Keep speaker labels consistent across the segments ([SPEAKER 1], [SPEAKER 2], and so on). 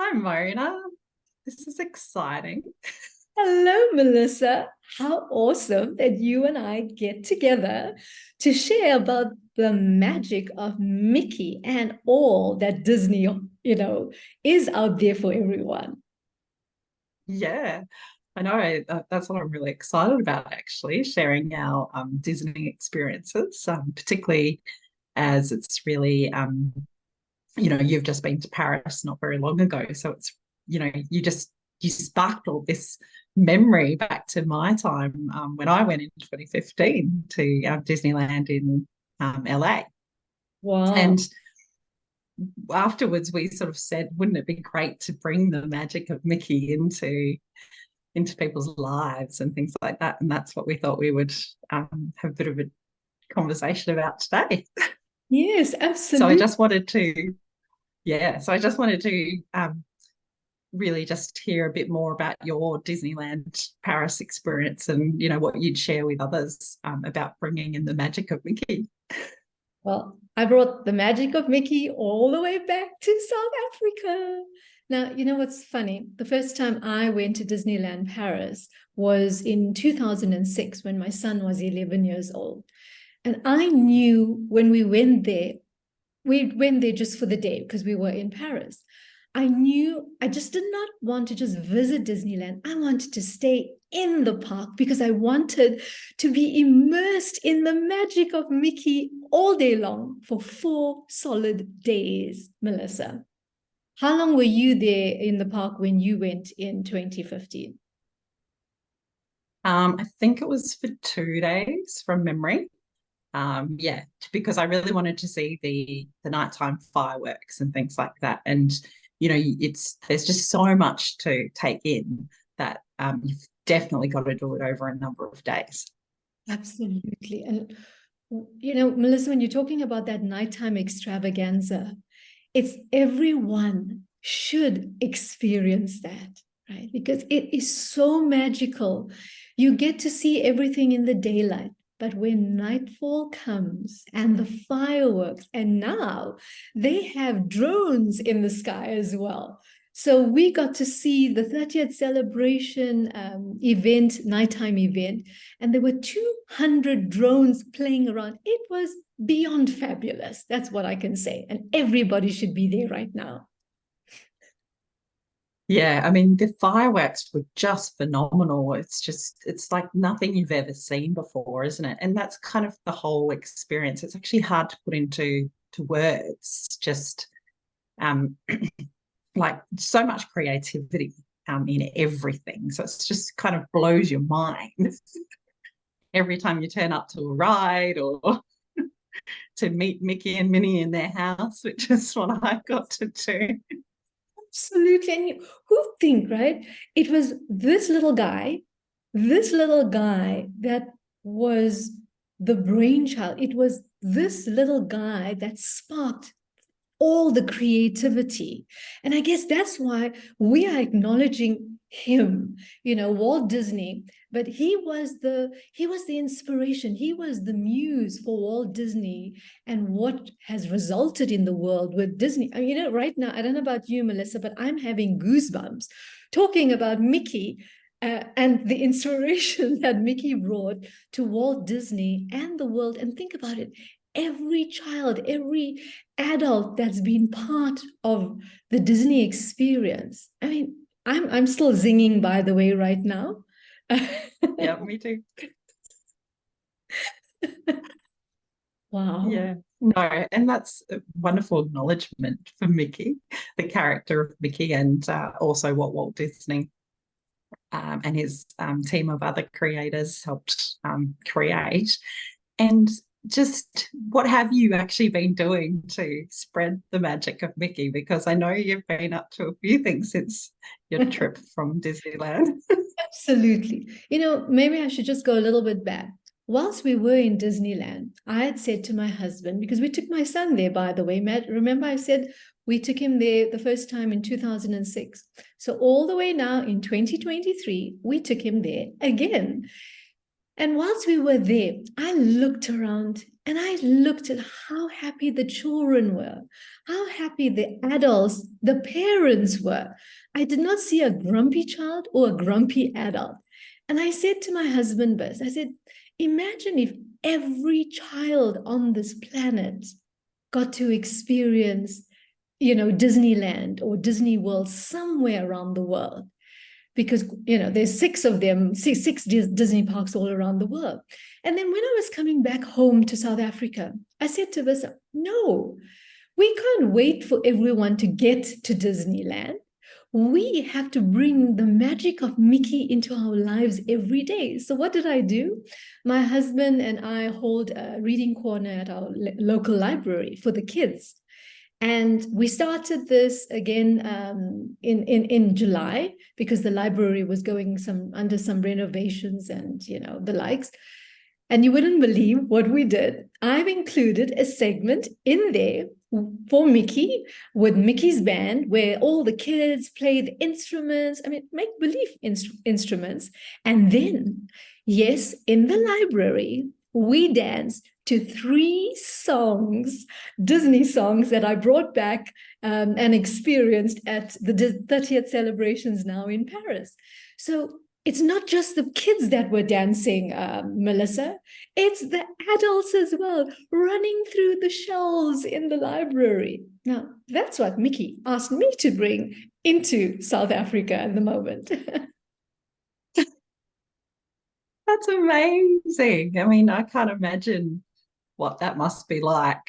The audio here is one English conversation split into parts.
[SPEAKER 1] Hi, Mona. This is exciting.
[SPEAKER 2] Hello, Melissa. How awesome that you and I get together to share about the magic of Mickey and all that Disney, is out there for everyone.
[SPEAKER 1] Yeah, I know. That's what I'm really excited about, actually, sharing our Disney experiences, particularly as it's really, you've just been to Paris not very long ago. So it's, you sparked all this memory back to my time when I went in 2015 to Disneyland in LA. And
[SPEAKER 2] Wow.
[SPEAKER 1] afterwards we sort of said, wouldn't it be great to bring the magic of Mickey into people's lives and things like that? And that's what we thought we would have a bit of a conversation about today.
[SPEAKER 2] Yes,
[SPEAKER 1] So I
[SPEAKER 2] absolutely.
[SPEAKER 1] just wanted to, yeah, so I just wanted to really just hear a bit more about your Disneyland Paris experience and what you'd share with others about bringing in the magic of Mickey.
[SPEAKER 2] Well, I brought the magic of Mickey all the way back to South Africa. Now, you know what's funny? The first time I went to Disneyland Paris was in 2006 when my son was 11 years old. And I knew when we went there just for the day because we were in Paris. I knew I just did not want to just visit Disneyland. I wanted to stay in the park because I wanted to be immersed in the magic of Mickey all day long for 4 solid days, Melissa. How long were you there in the park when you went in 2015?
[SPEAKER 1] I think it was for 2 days from memory. Yeah, because I really wanted to see the nighttime fireworks and things like that. And it's there's just so much to take in that you've definitely got to do it over a number of days.
[SPEAKER 2] Absolutely. And, Melissa, when you're talking about that nighttime extravaganza, it's everyone should experience that, right? Because it is so magical. You get to see everything in the daylight. But when nightfall comes and the fireworks, and now they have drones in the sky as well. So we got to see the 30th celebration event, nighttime event, and there were 200 drones playing around. It was beyond fabulous. That's what I can say. And everybody should be there right now.
[SPEAKER 1] Yeah, I mean, the fireworks were just phenomenal. It's like nothing you've ever seen before, isn't it? And that's kind of the whole experience. It's actually hard to put into words, just um, like so much creativity in everything. So it's just kind of blows your mind every time you turn up to a ride or to meet Mickey and Minnie in their house, which is what I got to do.
[SPEAKER 2] Absolutely. And who think, right? It was this little guy that was the brainchild. It was this little guy that sparked all the creativity. And I guess that's why we are acknowledging him, Walt Disney, but he was the inspiration. He was the muse for Walt Disney and what has resulted in the world with Disney. I mean, right now, I don't know about you, Melissa, but I'm having goosebumps talking about Mickey and the inspiration that Mickey brought to Walt Disney and the world. And think about it, every child, every adult that's been part of the Disney experience. I mean, I'm still zinging, by the way, right now.
[SPEAKER 1] Yeah, me too.
[SPEAKER 2] Wow.
[SPEAKER 1] Yeah. No, and that's a wonderful acknowledgement for Mickey, the character of Mickey, and also what Walt Disney and his team of other creators helped create. And just what have you actually been doing to spread the magic of Mickey? Because I know you've been up to a few things since your trip from Disneyland.
[SPEAKER 2] Absolutely. Maybe I should just go a little bit back. Whilst we were in Disneyland, I had said to my husband, because we took my son there, by the way, Matt, remember I said we took him there the first time in 2006. So all the way now in 2023, we took him there again. And whilst we were there, I looked around and I looked at how happy the children were, how happy the adults, the parents were. I did not see a grumpy child or a grumpy adult. And I said to my husband, Bess, I said, imagine if every child on this planet got to experience, Disneyland or Disney World somewhere around the world, because there's six of them, six Disney parks all around the world. And then when I was coming back home to South Africa, I said to Visa, no, we can't wait for everyone to get to Disneyland. We have to bring the magic of Mickey into our lives every day. So what did I do? My husband and I hold a reading corner at our local library for the kids. And we started this again in July, because the library was going under some renovations and the likes. And you wouldn't believe what we did. I've included a segment in there for Mickey, with Mickey's band, where all the kids play the instruments. I mean, make believe instruments. And then, yes, in the library, we danced to 3 songs, Disney songs that I brought back and experienced at the 30th celebrations now in Paris. So it's not just the kids that were dancing, Melissa. It's the adults as well, running through the shelves in the library. Now, that's what Mickey asked me to bring into South Africa at the moment.
[SPEAKER 1] That's amazing. I mean, I can't imagine what that must be like,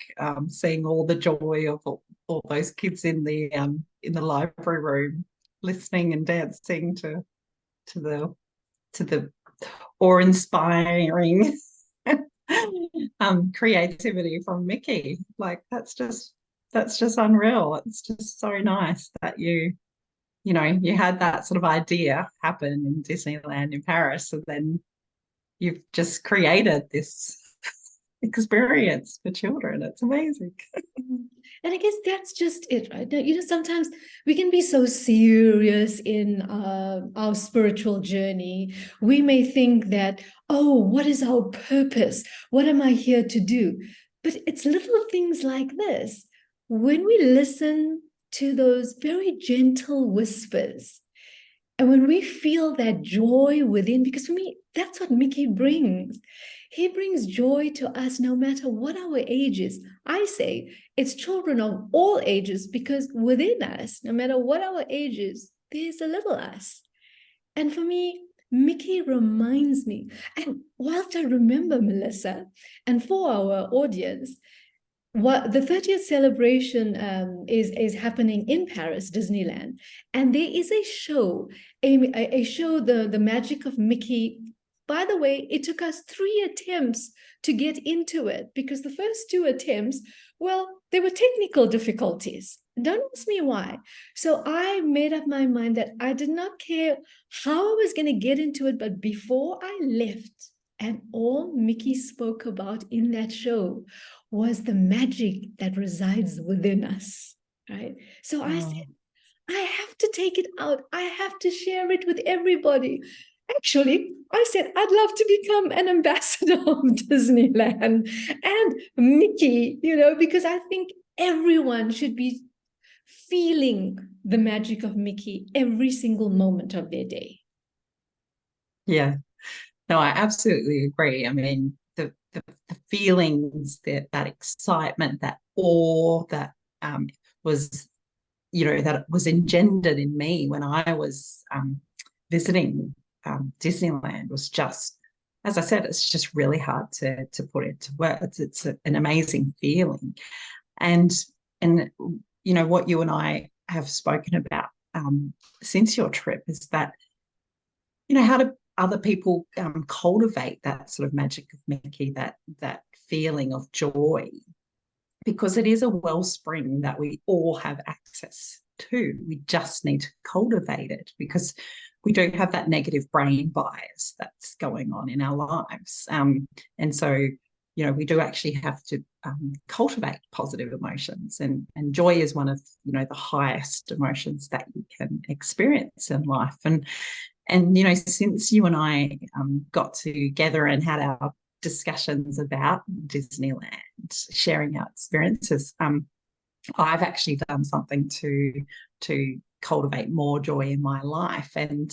[SPEAKER 1] seeing all the joy of all those kids in the library room, listening and dancing to the to the awe-inspiring creativity from Mickey. Like that's just unreal. It's just so nice that you had that sort of idea happen in Disneyland in Paris, and then you've just created this experience for children. It's amazing.
[SPEAKER 2] And I guess that's just it, right? Sometimes we can be so serious in our spiritual journey. We may think that, oh, what is our purpose? What am I here to do? But it's little things like this. When we listen to those very gentle whispers, and when we feel that joy within, because for me, that's what Mickey brings. He brings joy to us no matter what our age is. I say it's children of all ages, because within us, no matter what our age is, there's a little us. And for me, Mickey reminds me. And whilst I remember, Melissa, and for our audience, what the 30th celebration is happening in Paris, Disneyland, and there is a show, a show, the magic of Mickey. By the way, it took us 3 attempts to get into it, because the first 2 attempts, well, there were technical difficulties. Don't ask me why. So I made up my mind that I did not care how I was going to get into it, but before I left, and all Mickey spoke about in that show was the magic that resides within us, right? So I said,
[SPEAKER 1] Oh,
[SPEAKER 2] I have to take it out. I have to share it with everybody. Actually, I said, I'd love to become an ambassador of Disneyland and Mickey, because I think everyone should be feeling the magic of Mickey every single moment of their day.
[SPEAKER 1] yeah. No, I absolutely agree. I mean, the feelings, that excitement, that awe that was, that was engendered in me when I was visiting Disneyland was just, as I said, it's just really hard to put into words. It's an amazing feeling, and and what you and I have spoken about since your trip is that how do other people cultivate that sort of magic of Mickey, that feeling of joy, because it is a wellspring that we all have access to. We just need to cultivate it, because we do have that negative brain bias that's going on in our lives. And so, we do actually have to cultivate positive emotions. And joy is one of, the highest emotions that you can experience in life. And And, since you and I got together and had our discussions about Disneyland, sharing our experiences, I've actually done something to cultivate more joy in my life. And,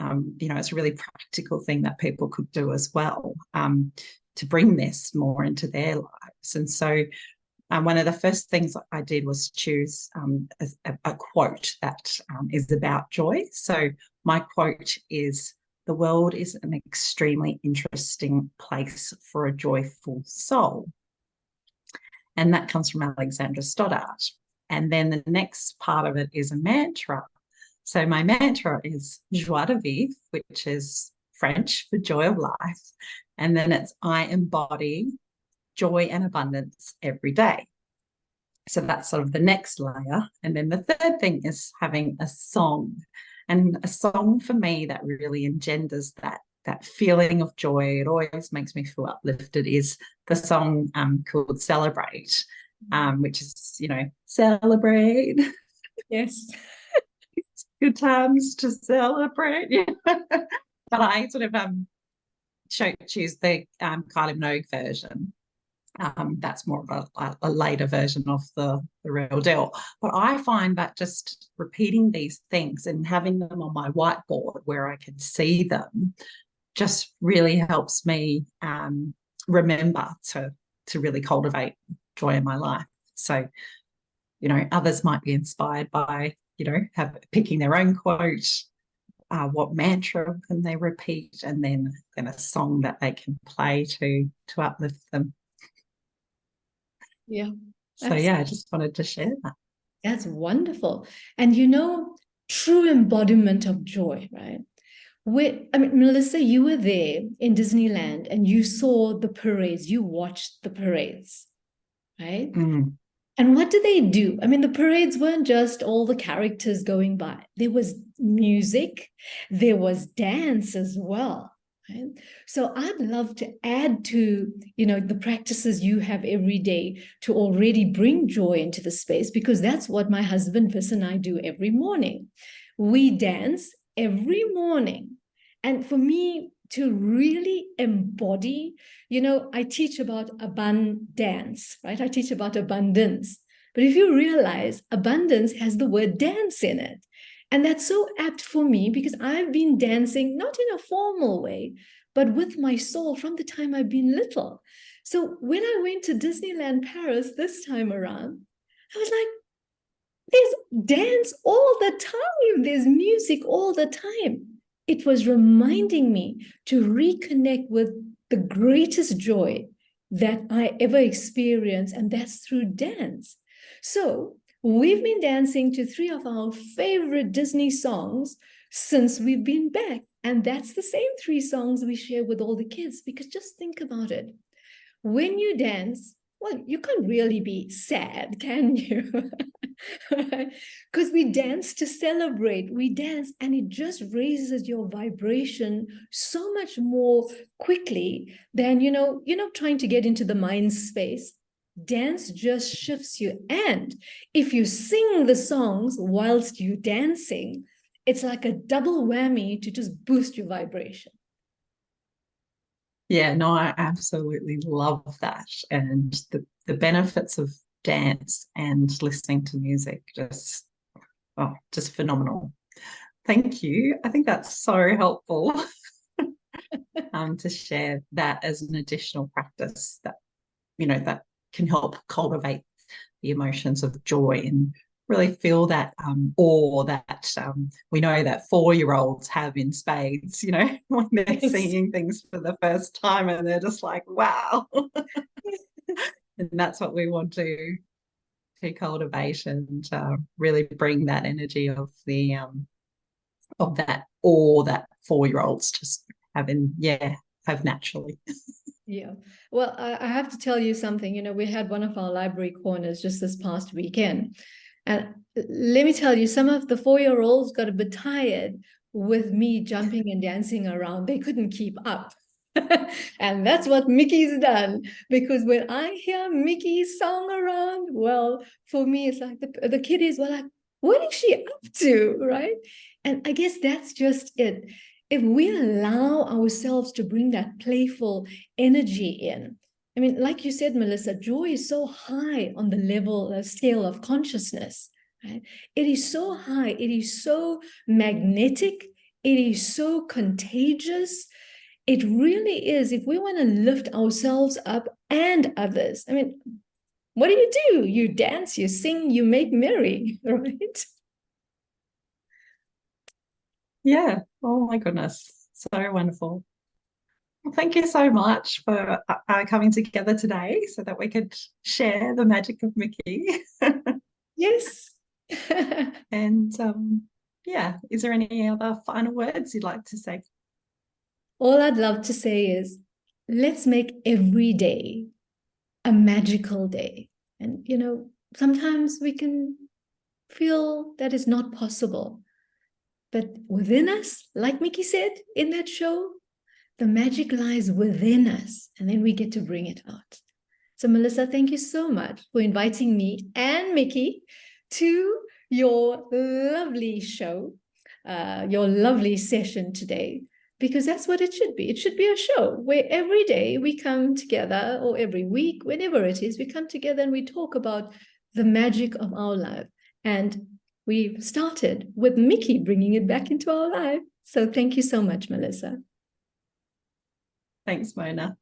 [SPEAKER 1] it's a really practical thing that people could do as well, to bring this more into their lives. And so one of the first things I did was choose a quote that is about joy. So my quote is, "The world is an extremely interesting place for a joyful soul." And that comes from Alexandra Stoddart. And then the next part of it is a mantra. So my mantra is joie de vivre, which is French for joy of life. And then it's I embody joy and abundance every day. So that's sort of the next layer. And then the third thing is having a song. And a song for me that really engenders that feeling of joy. It always makes me feel uplifted is the song called Celebrate, which is, celebrate.
[SPEAKER 2] Yes.
[SPEAKER 1] Good times to celebrate. Yeah. But I sort of choose the Kylie Minogue version. That's more of a later version of the real deal. But I find that just repeating these things and having them on my whiteboard where I can see them just really helps me remember to really cultivate joy in my life. So, others might be inspired by, picking their own quote, what mantra can they repeat, and then a song that they can play to uplift them.
[SPEAKER 2] Yeah.
[SPEAKER 1] So yeah, I just wanted to share that.
[SPEAKER 2] That's wonderful. And true embodiment of joy, right? Melissa, you were there in Disneyland and you saw the parades, you watched the parades, right?
[SPEAKER 1] Mm.
[SPEAKER 2] And what do they do? The parades weren't just all the characters going by. There was music, there was dance as well. Right? So I'd love to add to, the practices you have every day to already bring joy into the space, because that's what my husband Vis and I do every morning. We dance every morning. And for me to really embody, I teach about abundance, right? I teach about abundance. But if you realize abundance has the word dance in it, and that's so apt for me because I've been dancing, not in a formal way, but with my soul from the time I've been little. So when I went to Disneyland Paris this time around, I was like, there's dance all the time, there's music all the time. It was reminding me to reconnect with the greatest joy that I ever experienced, and that's through dance. So we've been dancing to three of our favorite Disney songs since we've been back. And that's the same three songs we share with all the kids, because just think about it. When you dance, well, you can't really be sad, can you? Because we dance to celebrate. We dance and it just raises your vibration so much more quickly than, you're not trying to get into the mind space. Dance just shifts you. And if you sing the songs whilst you're dancing, it's like a double whammy to just boost your vibration.
[SPEAKER 1] Yeah, no, I absolutely love that. And the benefits of dance and listening to music just phenomenal. Thank you. I think that's so helpful to share that as an additional practice that can help cultivate the emotions of joy and really feel that awe that we know that 4-year-olds have in spades, when they're
[SPEAKER 2] Yes.
[SPEAKER 1] seeing things for the first time and they're just like, wow. And that's what we want to cultivate and really bring that energy of that awe that 4-year-olds just have naturally.
[SPEAKER 2] Yeah. Well, I have to tell you something. We had one of our library corners just this past weekend. And let me tell you, some of the 4-year-olds got a bit tired with me jumping and dancing around. They couldn't keep up. And that's what Mickey's done. Because when I hear Mickey's song around, well, for me, it's like the kiddies were like, What is she up to, right? And I guess that's just it. If we allow ourselves to bring that playful energy in, I mean, like you said, Melissa, joy is so high on the level, scale of consciousness, right? It is so high, it is so magnetic, it is so contagious. It really is. If we want to lift ourselves up and others, I mean, what do? You dance, you sing, you make merry, right?
[SPEAKER 1] Yeah. Oh my goodness. So wonderful. Well, thank you so much for coming together today so that we could share the magic of Mickey.
[SPEAKER 2] Yes.
[SPEAKER 1] And yeah, is there any other final words you'd like to say?
[SPEAKER 2] All I'd love to say is let's make every day a magical day. And, sometimes we can feel that is not possible. But within us, like Mickey said in that show, the magic lies within us, and then we get to bring it out. So, Melissa, thank you so much for inviting me and Mickey to your lovely show, your lovely session today, because that's what it should be. It should be a show where every day we come together, or every week, whenever it is, we come together and we talk about the magic of our life. And we've started with Mickey bringing it back into our life. So, thank you so much, Melissa.
[SPEAKER 1] Thanks, Mona.